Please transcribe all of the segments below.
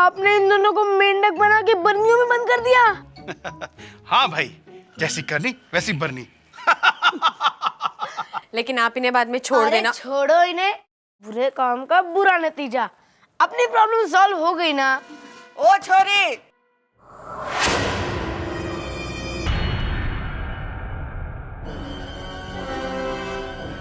आपने इन दोनों को मेंढक बना के बर्नियों में बंद कर दिया। हाँ भाई, जैसी करनी वैसी बरनी। लेकिन आप इन्हें बाद में छोड़ देना। छोड़ो इन्हें, बुरे काम का बुरा नतीजा। अपनी प्रॉब्लम सॉल्व हो गई ना। ओ छोरी,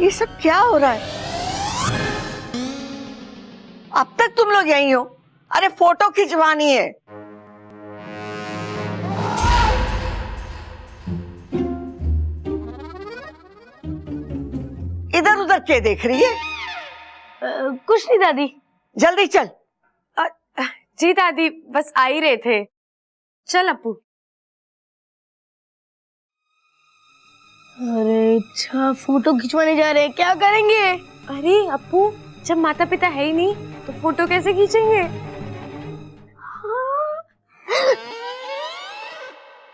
ये सब क्या हो रहा है? अब तक तुम लोग यहीं हो? अरे फोटो खिंचवानी है। इधर उधर क्या देख रही है? कुछ नहीं दादी। जल्दी चल। जी दादी, बस आ ही रहे थे। चल अपू। अरे अच्छा, फोटो खिंचवाने जा रहे हैं, क्या करेंगे? अरे अपू, जब माता पिता है ही नहीं तो फोटो कैसे खींचेंगे?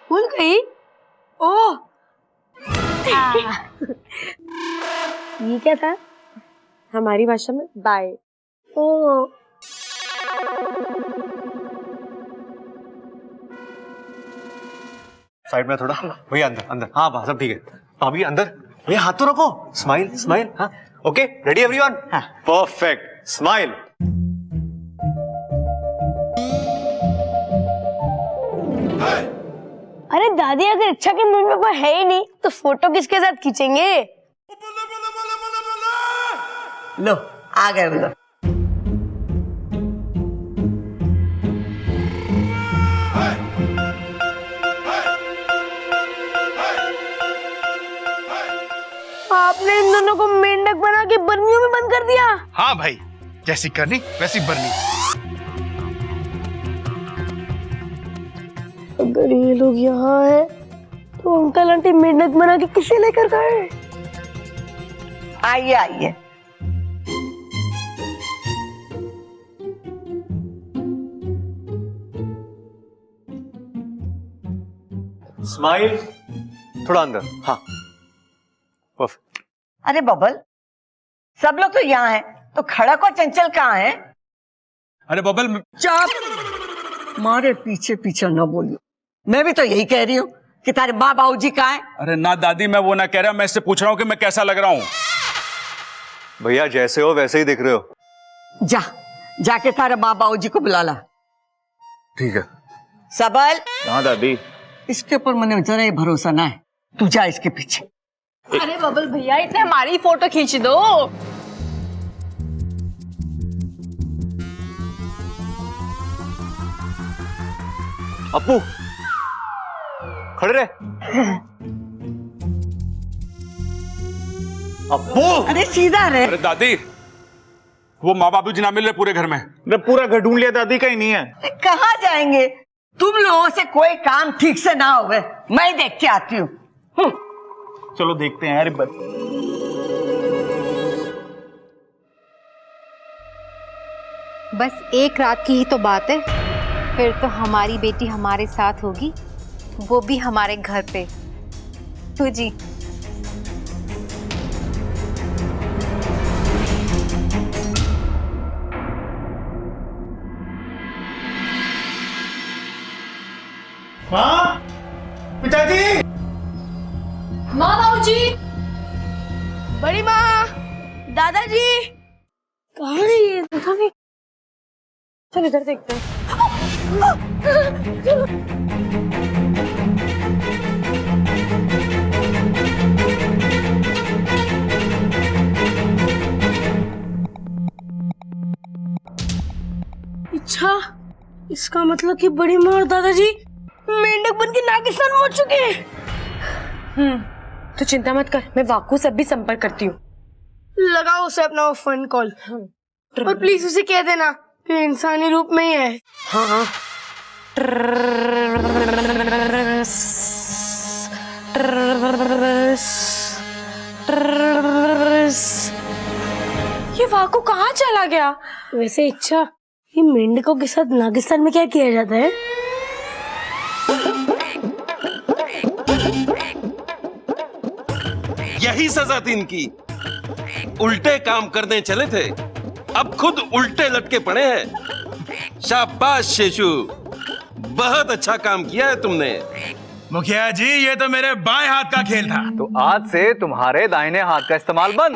भूल गई। ओह, ये क्या था? हमारी भाषा में बाय। ओ साइड में थोड़ा भैया, अंदर अंदर। हाँ बस सब ठीक है। भाभी अंदर। भैया हाथ तो रखो। Smile smile. हाँ ओके, रेडी एवरीवन? हाँ परफेक्ट, स्माइल। अरे दादी, अगर इच्छा के मम्मी पापा है ही नहीं तो फोटो किसके साथ खींचेंगे? लो आ गए उधर। आपने इन दोनों को मेंढक बना के बर्नियों में बंद कर दिया। हाँ भाई, जैसी करनी वैसी बरनी। अगर ये लोग यहाँ है तो अंकल आंटी मेंढक बना के किसे लेकर गए? आइए आइए। स्माइल, थोड़ा अंदर। हाँ परफेक्ट। अरे बबल, सब लोग तो यहाँ हैं, तो खड़क और चंचल कहाँ है? अरे बबल, चुप, मारे पीछे पीछे न बोलियो। मैं भी तो यही कह रही हूँ कि तारे माँ बाबूजी कहाँ हैं? अरे ना दादी, मैं वो ना कह रहा, मैं इससे पूछ रहा हूँ कि मैं कैसा लग रहा हूँ। भैया जैसे हो वैसे ही दिख रहे हो। जा, जाके तारे माँ बाबूजी को बुला ला। ठीक है। सबल, हाँ दादी। इसके ऊपर मैंने जरा ही भरोसा ना है, तू जा इसके पीछे। अरे बबल भैया, इतने हमारी फोटो खींच दो। अपू खड़े रहे। अपू, अरे सीधा रहे। अरे दादी, वो माँ बाबू जी ना मिल रहे पूरे घर में। मैं पूरा घर ढूंढ लिया दादी, कहीं नहीं है। कहाँ जाएंगे? तुम लोगों से कोई काम ठीक से ना होवे, मैं देख के आती हूँ। चलो देखते हैं। अरे बस एक रात की ही तो बात है, फिर तो हमारी बेटी हमारे साथ होगी, वो भी हमारे घर पे। तो जी माँ, पिताजी, माँ बाबूजी, बड़ी माँ, दादाजी, कहाँ है ये? पता नहीं। चल इधर देखते हैं। अच्छा, इसका मतलब कि बड़ी माँ और दादाजी मेंढक बन के नागिस्तान पहुंच चुके हैं। तो चिंता मत कर, मैं वाकू से भी संपर्क करती हूँ। लगाओ उसे अपना फोन कॉल और प्लीज उसे कह देना कि इंसानी रूप में ही है। हाँ हाँ। ये वाकू कहाँ चला गया? वैसे इच्छा, ये मेंढकों के साथ नागिस्तान में क्या किया जाता है? यही सजा थी इनकी। उल्टे काम करने चले थे, अब खुद उल्टे लटके पड़े हैं। शाबाश शेषू, बहुत अच्छा काम किया है तुमने। मुखिया जी, ये तो मेरे बाएं हाथ का खेल था। तो आज से तुम्हारे दाहिने हाथ का इस्तेमाल बंद।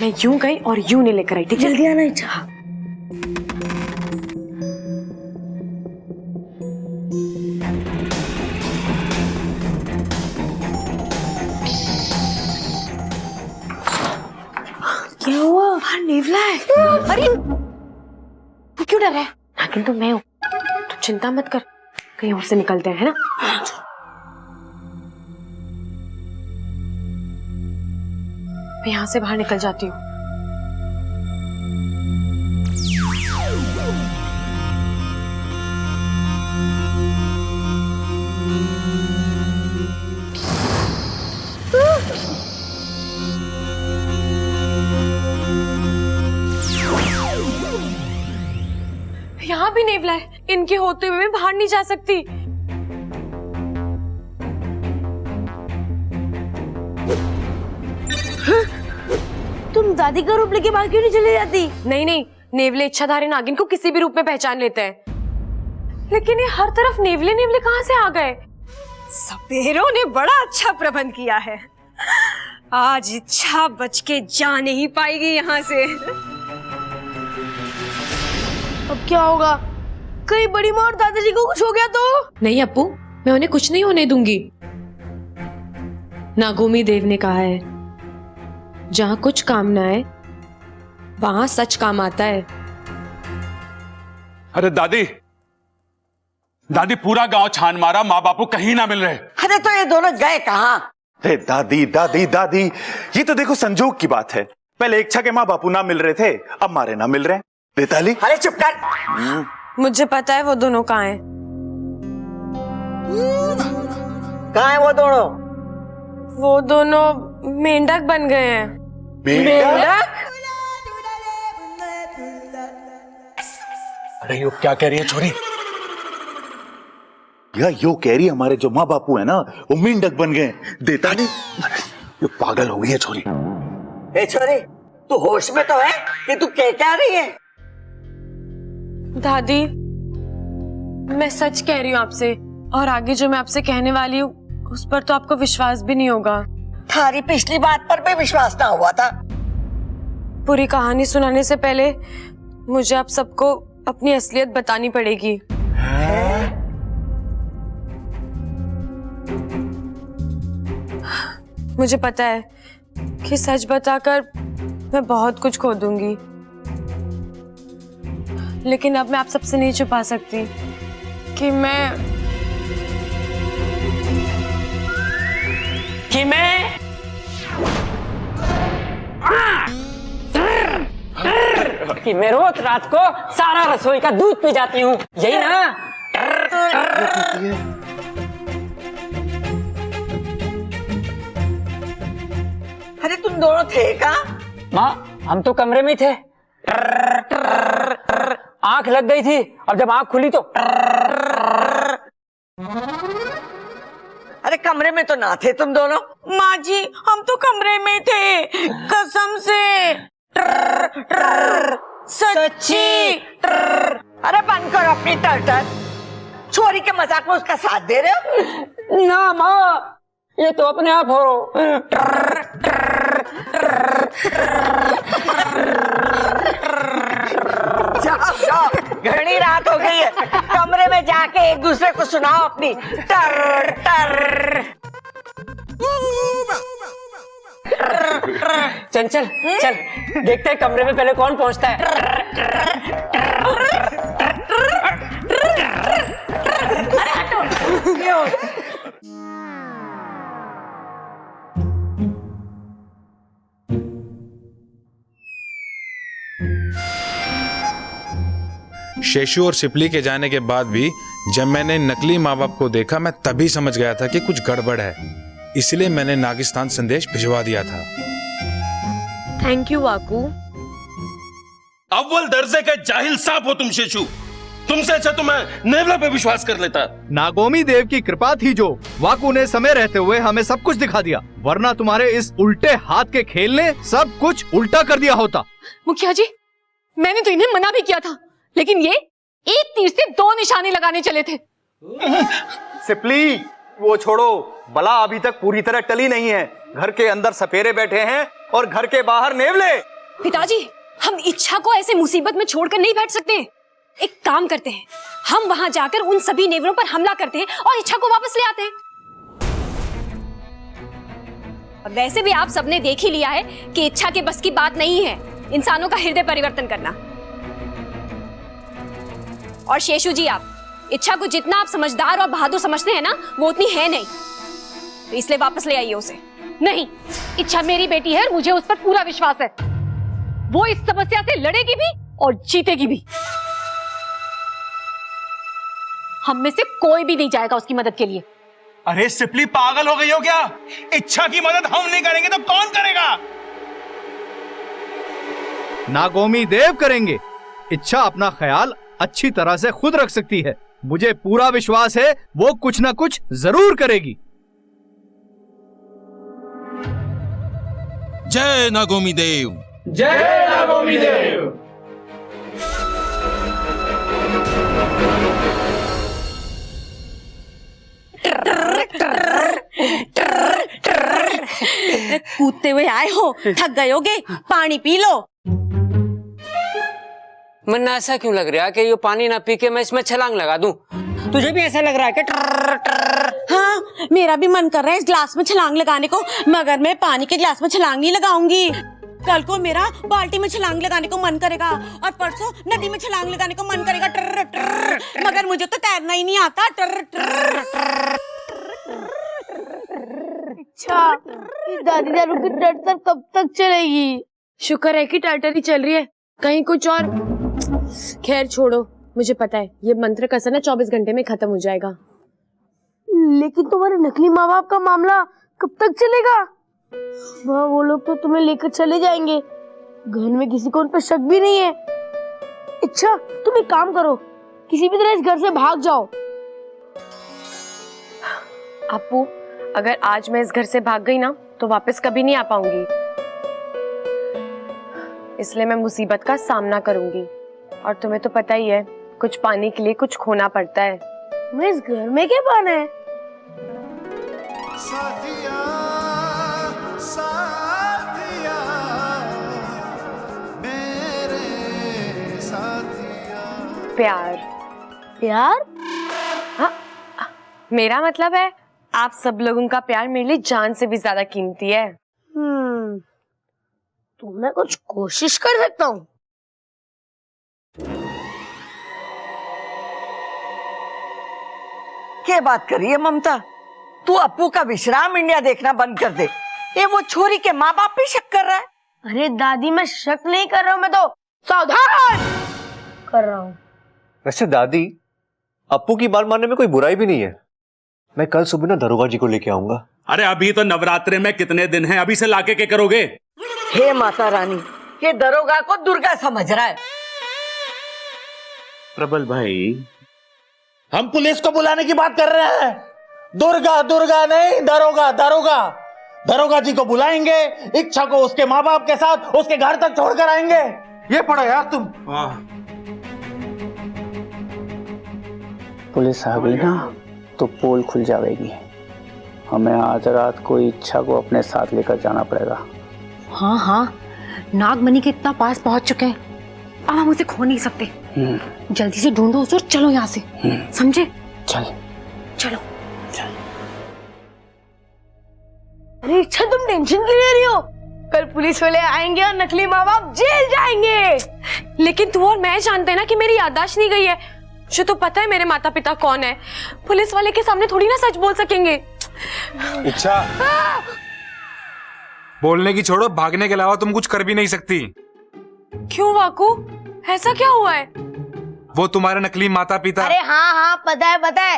मैं यूं गई और यूं नहीं लेकर आई, ठीक है? जल्दी आना इच्छा। क्या हुआ? बाहर नेवला है। अरे तू क्यों डर रहा है? नागिन तो मैं हूँ, तू चिंता मत कर, कहीं और से निकलते हैं, है ना? मैं यहाँ से बाहर निकल जाती हूँ। यहाँ भी नेवला है, इनके होते हुए मैं बाहर नहीं जा सकती। तुम दादी का रूप लेके बाहर क्यों नहीं चली जाती? नहीं नहीं, नेवले इच्छाधारी नागिन को किसी भी रूप में पहचान लेते हैं, लेकिन ये हर तरफ नेवले नेवले कहाँ से आ गए? सपेरों ने बड़ा अच्छा प्रबंध किया है। आज इच्छा बच के जा नहीं पाएगी यहाँ से। अब क्या होगा? कहीं बड़ी माँ और दादाजी को कुछ हो गया तो? नहीं अप्पू, मैं उन्हें कुछ नहीं होने दूंगी। नागोमी देव ने कहा है, जहां कुछ काम ना आए वहां सच काम आता है। अरे दादी, दादी पूरा गांव छान मारा, माँ बापू कहीं ना मिल रहे। अरे तो ये दोनों गए कहाँ? अरे दादी दादी दादी, ये तो देखो संजोग की बात है। पहले इच्छा के माँ बापू ना मिल रहे थे, अब मारे ना मिल रहे। बेताली, अरे चुप कर। मुझे पता है वो दोनों कहाँ हैं। कहाँ है वो दोनों? वो दोनों मेंढक बन गए हैं। मेंढक? अरे यो क्या कह रही है छोरी? यह यो कह रही है हमारे जो माँ बापू है ना, वो मेंढक बन गए। देता नहीं, ये पागल हो गई है छोरी। ए छोरी, तू होश में तो है कि तू क्या रही है? दादी, मैं सच कह रही हूँ आपसे, और आगे जो मैं आपसे कहने वाली हूँ उस पर तो आपको विश्वास भी नहीं होगा। थारी पिछली बात पर भी विश्वास ना हुआ था। पूरी कहानी सुनाने से पहले मुझे आप सबको अपनी असलियत बतानी पड़ेगी। मुझे पता है कि सच बताकर मैं बहुत कुछ खो दूंगी, लेकिन अब मैं आप सबसे नहीं छुपा सकती कि मैं रोज रात को सारा रसोई का दूध पी जाती हूँ, यही ना? अरे तुम दोनों थे कहाँ? माँ, हम तो कमरे में थे। आंख लग गई थी, अब जब आंख खुली तो अरे कमरे में तो ना थे तुम दोनों। माँ जी, हम तो कमरे में थे, कसम से। सच्ची। अरे बंद करो अपनी टर्टर। छोरी के मजाक में उसका साथ दे रहे हो? ना माँ, ये तो अपने आप हो। जाओ जाओ, घनी रात हो गई है, कमरे में जाके एक दूसरे को सुनाओ अपनी टर टर। चंचल, चल देखते हैं कमरे में पहले कौन पहुंचता है। शेषू और सिपली के जाने के बाद भी जब मैंने नकली माँ बाप को देखा, मैं तभी समझ गया था कि कुछ गड़बड़ है, इसलिए मैंने नागिस्तान संदेश भिजवा दिया था। थैंक यू वाकू। अव्वल दर्जे के जाहिल सांप हो तुम शेषू। तुमसे अच्छा तो मैं नेवला पे विश्वास कर लेता। नागोमी देव की कृपा थी जो वाकू ने समय रहते हुए हमें सब कुछ दिखा दिया, वरना तुम्हारे इस उल्टे हाथ के खेल ने सब कुछ उल्टा कर दिया होता। मुखिया जी, मैंने तो इन्हें मना भी किया था, लेकिन ये एक तीर से दो निशाने लगाने चले थे। सिपली, वो छोड़ो, बला अभी तक पूरी तरह टली नहीं है। घर के अंदर सपेरे बैठे हैं और घर के बाहर नेवले। पिताजी, हम इच्छा को ऐसे मुसीबत में छोड़कर नहीं बैठ सकते। एक काम करते हैं, हम वहां जाकर उन सभी नेवरों पर हमला करते हैं और इच्छा को वापस ले आते हैं। वैसे भी आप सबने देख ही लिया है कि इच्छा के बस की बात नहीं है इंसानों का हृदय परिवर्तन करना। और शेषु जी, आप इच्छा को जितना आप समझदार और बहादुर समझते हैं ना, वो उतनी है नहीं, तो इसलिए वापस ले आइए उसे। नहीं, इच्छा मेरी बेटी है और मुझे उस पर पूरा विश्वास है। वो इस समस्या से लड़ेगी भी और जीतेगी भी। हम में से कोई भी नहीं जाएगा उसकी मदद के लिए। अरे सिपली, पागल हो गई हो क्या? इच्छा की मदद हम नहीं करेंगे तो कौन करेगा? नागोमी देव करेंगे। इच्छा अपना ख्याल अच्छी तरह से खुद रख सकती है। मुझे पूरा विश्वास है वो कुछ ना कुछ जरूर करेगी। जय नागोमी देव। जय नागोमी देव। कूदते हुए आए हो, थक गए होगे, पानी पी लो। मन ऐसा क्यों लग रहा है कि ये पानी ना पी के मैं इसमें छलांग लगा दूं? तुझे भी ऐसा लग रहा है कि हाँ, मेरा भी मन कर रहा है इस ग्लास में छलांग लगाने को, मगर मैं पानी के ग्लास में छलांग नहीं लगाऊंगी। कल को मेरा बाल्टी में छलांग लगाने को मन करेगा और परसों नदी में छलांग लगाने को मन करेगा, मगर मुझे तो तैरना ही नहीं आता। अच्छा, इस दादी दारू की टर्टर कब तक चलेगी? शुक्र है कि टर्टर ही चल रही है, कहीं कुछ और। खैर छोड़ो, मुझे पता है ये मंत्र का असर ना 24 घंटे में खत्म हो जाएगा। लेकिन तुम्हारे नकली माँ बाप का मामला कब तक चलेगा? वो लोग तो तुम्हें लेकर चले जाएंगे, घर में किसी को उन पर शक भी नहीं है। अच्छा, तुम एक काम करो, किसी भी तरह इस घर से भाग जाओ। अपू, अगर आज मैं इस घर से भाग गई ना तो वापस कभी नहीं आ पाऊंगी, इसलिए मैं मुसीबत का सामना करूंगी। और तुम्हें तो पता ही है, कुछ पाने के लिए कुछ खोना पड़ता है। मैं इस घर में क्या पाना है? साथिया, साथिया, मेरे साथिया। प्यार। प्यार? हाँ, मेरा मतलब है आप सब लोगों का प्यार मेरे लिए जान से भी ज्यादा कीमती है। तो मैं कुछ कोशिश कर सकता हूँ। क्या बात कर रही है ममता? तू अपू का विश्राम इंडिया देखना बंद कर दे। ये वो छोरी के माँ बाप पे शक कर रहा है। अरे दादी, मैं शक नहीं कर रहा हूँ, मैं तो सावधान कर रहा हूँ। वैसे दादी, अप्पू की बात मानने में कोई बुराई भी नहीं है। मैं कल सुबह ना दरोगा जी को लेके आऊंगा। अरे अभी तो नवरात्रे में कितने दिन हैं, अभी से लाके क्या करोगे? हे माता रानी, ये दरोगा को दुर्गा समझ रहा है। प्रबल भाई, हम पुलिस को बुलाने की बात कर रहे हैं। दुर्गा दुर्गा नहीं, दरोगा दरोगा। दरोगा जी को बुलाएंगे, इच्छा को उसके माँ बाप के साथ उसके घर तक छोड़कर आएंगे। ये पढ़ो यार तुम। पुलिस आ गई ना तो पोल खुल जाएगी। हमें आज रात को इच्छा को अपने साथ लेकर जाना पड़ेगा। हाँ हाँ, नागमणि के इतना पास पहुंच चुके हैं, अब हम उसे खो नहीं सकते। जल्दी से ढूंढो उसे और चलो यहाँ से, समझे? चल चलो। अरे इच्छा, तुम टेंशन क्यों ले रही हो? कल पुलिस वाले आएंगे और नकली माँ बाप जेल जाएंगे। लेकिन तू और मैं जानते हैं ना कि मेरी याददाश्त नहीं गई है। मुझे तो पता है मेरे माता पिता कौन है। पुलिस वाले के सामने थोड़ी ना सच बोल सकेंगे। इच्छा, बोलने की छोड़ो, भागने के अलावा तुम कुछ कर भी नहीं सकती। क्यों वाकू, ऐसा क्या हुआ है? वो तुम्हारे नकली माता पिता। अरे हाँ हाँ, पता है पता है,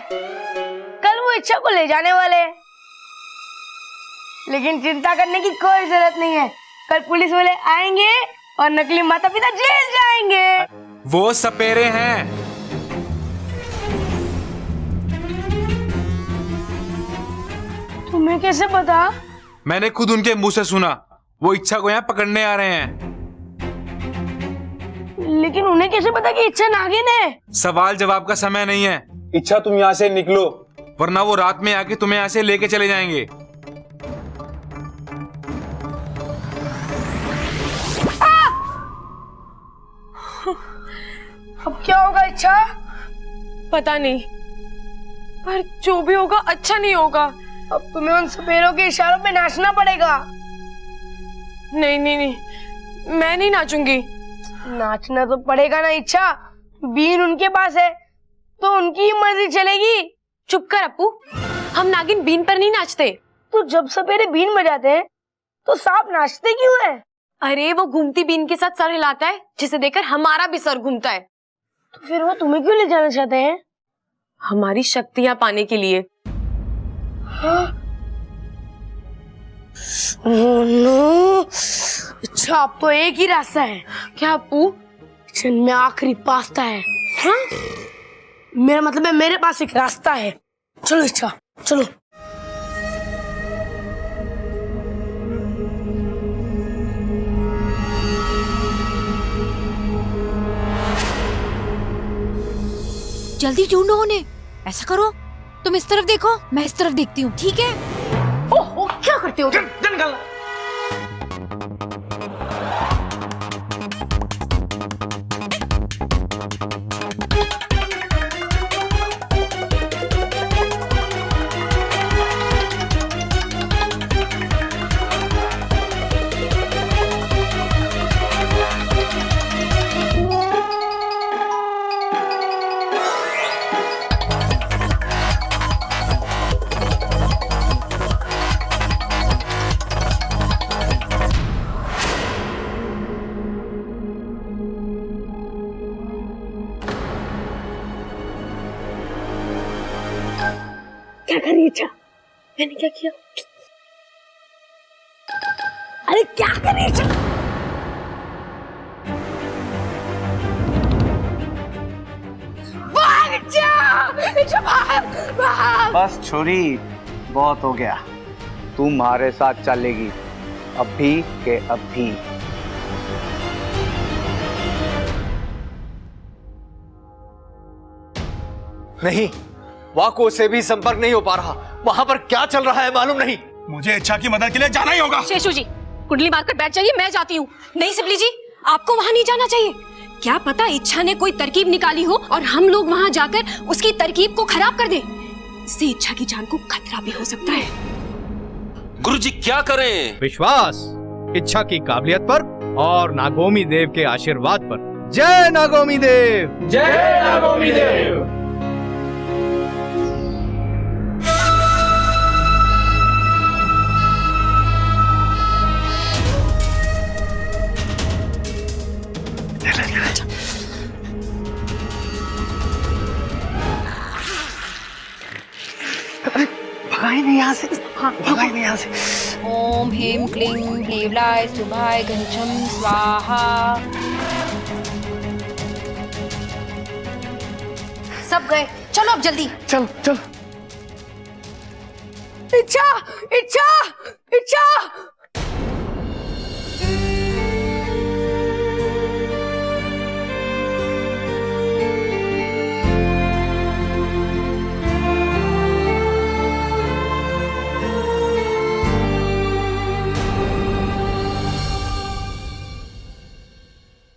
कल वो इच्छा को ले जाने वाले हैं। लेकिन चिंता करने की कोई जरूरत नहीं है, कल पुलिस वाले आएंगे और नकली माता पिता जेल जाएंगे। वो सपेरे हैं। तुम्हें कैसे पता? मैंने खुद उनके मुंह से सुना, वो इच्छा को यहाँ पकड़ने आ रहे हैं। लेकिन उन्हें कैसे पता कि इच्छा नागिन है? सवाल जवाब का समय नहीं है। इच्छा तुम यहाँ से निकलो, वरना वो रात में आके तुम्हें यहाँ से लेके चले जाएंगे। अब क्या होगा इच्छा? पता नहीं, पर जो भी होगा अच्छा नहीं होगा। अब तुम्हें उन सपेरों के इशारों पे नाचना पड़ेगा। नहीं नहीं नहीं, मैं नहीं नाचूंगी। नाचना तो पड़ेगा ना इच्छा, बीन उनके पास है तो उनकी ही मर्जी चलेगी। चुप कर अपू, हम नागिन बीन पर नहीं नाचते। तो जब सपेरे बीन बजाते हैं तो सांप नाचते क्यों है? अरे वो घूमती बीन के साथ सर हिलाता है, जिसे देखकर हमारा भी सर घूमता है। तो फिर वो तुम्हें क्यों ले जाना चाहते हैं? हमारी शक्तियां पाने के लिए। हाँ? Oh no! अच्छा, अब तो एक ही रास्ता है। क्या अपू? किचन में आखिरी पास्ता है। हाँ? मेरा मतलब है मेरे पास एक रास्ता है। चलो इच्छा, चलो। जल्दी ढूंढो उन्हें। ऐसा करो, तुम इस तरफ देखो, मैं इस तरफ देखती हूँ, ठीक है? ओह, क्या करते हो? क्या कर रही है इच्छा? मैंने क्या किया? अरे क्या कर रही है इच्छा? भाग इच्छा! इच्छा भाग! भाग! बस छोरी, बहुत हो गया। तुम्हारे साथ चलेगी अभी के अभी। नहीं, वाको से भी संपर्क नहीं हो पा रहा। वहां पर क्या चल रहा है मालूम नहीं। मुझे इच्छा की मदद के लिए जाना ही होगा। शेषू जी, कुंडली मारकर बैठ जाइए, मैं जाती हूँ। नहीं सिपली जी, आपको वहाँ नहीं जाना चाहिए। क्या पता इच्छा ने कोई तरकीब निकाली हो और हम लोग वहाँ जाकर उसकी तरकीब को खराब कर दें। इससे इच्छा की जान को खतरा भी हो सकता है। गुरुजी क्या करें? विश्वास, इच्छा की काबिलियत पर और नागोमी देव के आशीर्वाद पर। जय नागोमी देव! जय नागोमी देव! भगाई नहीं यहाँ से। हाँ, भगाई नहीं यहाँ से। ओम ह्रीं क्लीं हेवलाय शुभाय घंचम स्वाहा। सब गए, चलो अब जल्दी। चल चल। इच्छा! इच्छा! इच्छा!